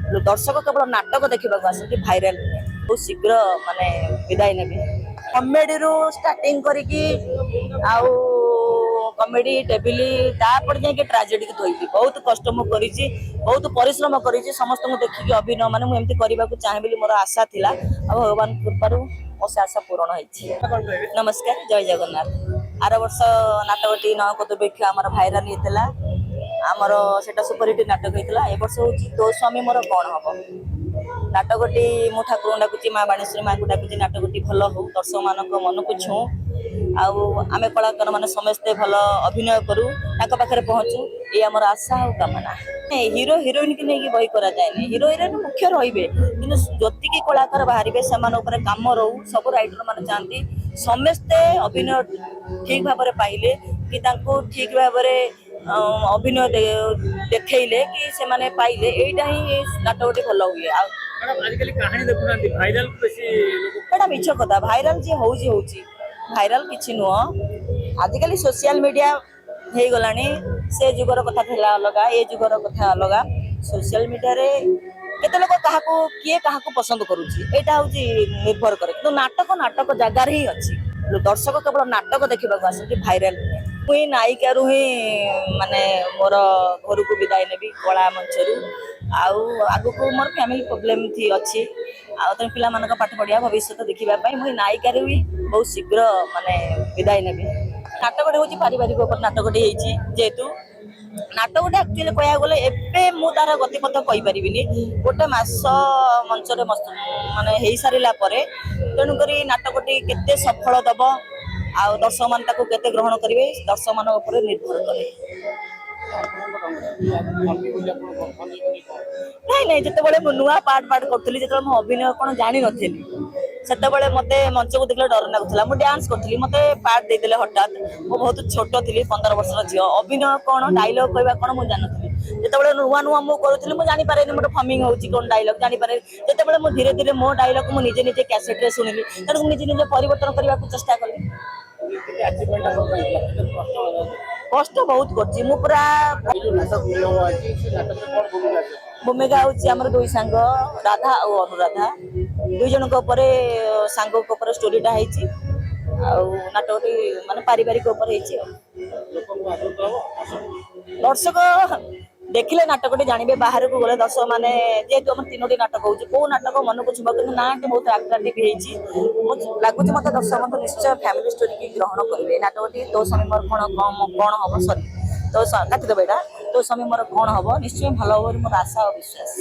दर्शक केवल नाटक देखा आसती भाइराल बहुत शीघ्र माने विदाय ने कमेडी रु स्टार्टिंग करिकी आउ कमेडी टेबिली तापर जाके ट्राजेडी धोइली बहुत कष्ट मु करिछि बहुत परिश्रम करिछि समस्त को देखिकी अभिनय माने मु एमती करबा को चाहे बोली मोर आशा थिला आ भगवान कृपारू मो आशा पूर्ण होइछि। नमस्कार जय जगन्नाथ। आर वर्ष नाटकटी न कदबेक्ष आमर भाइराल हेतला आमर सेटा सुपरहिट नाटक हेतला ए वर्ष होछि तो स्वामी मोर कोन हबो नाटकटी मु ठाकुर डाकुची माँ बाणेश्वरी माँ को डाकुची नाटकटी भल हो दर्शक मान मन को छू आमे कलाकार मैंने समस्ते भल अभिनय करूँ पाखे पहुँचू ये आम आशा और कामना। हीरो हिरोइन की नहीं बही करा जाए हीरो हिरोइन मुख्य रे कि जी कलाकार बाहर से कम रो सब राइटर मैंने चाहती समस्ते अभिनय ठीक भाव पाइले कि ठीक भाव अभिनय देखले कि से माने पाइले एटा ही नाटकटी भल हुए आजकल कहानी देखुना भाइराल एटा मिछ कथा भाइराल जे होउची होउची भाइराल किछि नुह आजिकल सोशल मीडिया हे गलानी से जुगर कथा थिला अलगा ए जुगर कथा अलगा सोशल मीडिया रे केते लोक काहाको किए काहाको पसंद करूची एटा होउची निर्भर करे तो नाटक जगार ही अछि दर्शक केवल नाटक देखा आसती भाइराल मुई नायिका रु ही माने मोर घर को विदाय नेबी कला मंचरू आगु मोर फैमिली प्रोब्लेम थी अच्छी आम पिला मान पाठ पढ़िया भविष्य देखा मुझे नायिका भी बहुत शीघ्र माने विदाय नेबी नाटकटे हूँ पारिवारिक नाटकटे जेहेतु नाटकटे एक्चुअली कह गले एबे मु तार गतिपथ कहीपरि गोटे मस मंच माने हो सारा तेणुक नाटकटी केते सफल दब आ दर्शक मान केते ग्रहण करेंगे दर्शक मान निर्भर करे। नहीं जिते नुआ पार्ट करी जो अभिनय कौन जानी नी से मत मंच को देखले डर लगुला मुझे डांस करी मत पार्ट देदेले हठात मु बहुत छोट थी 15 वर्ष झील अभिनय कौन डायलॉग कहवा कौन मुझे जानी जिते नुआ नुआ मुझे करी जानी पारे मोर फमिंग होची कौन डायलॉग जानी पारे जिते मु धीरे धीरे मो डायलॉग मु निजे निजे कैसेट रे सुनिली तेणु निजे निजे परिवर्तन करने को चेष्टा कली कष्ट बहुत करछि मु पूरा भूमिका होची हमर दुई सांग राधा और अनुराधा दुई जन को ऊपर सांग को ऊपर स्टोरीटा हेची आ नाटकटी माने पारिवारिक ऊपर हेची दर्शक देखिले नाटकटी जानवे बाहर को गले दर्शक माने जेहेतु हम 3टी नाटक होची को नाटक मन को छुबा कि ना बहुत अट्रैक्टिव हेची लागुच मत दर्शक मत निश्चय फैमिली स्टोरी की ग्रहण करेंगे नाटकटी तो समय मोर कौन हम सॉरी तो काटिदेव यहाँ तो समय मोर कौन हम निश्चय भल हो मोर आशा और विश्वास।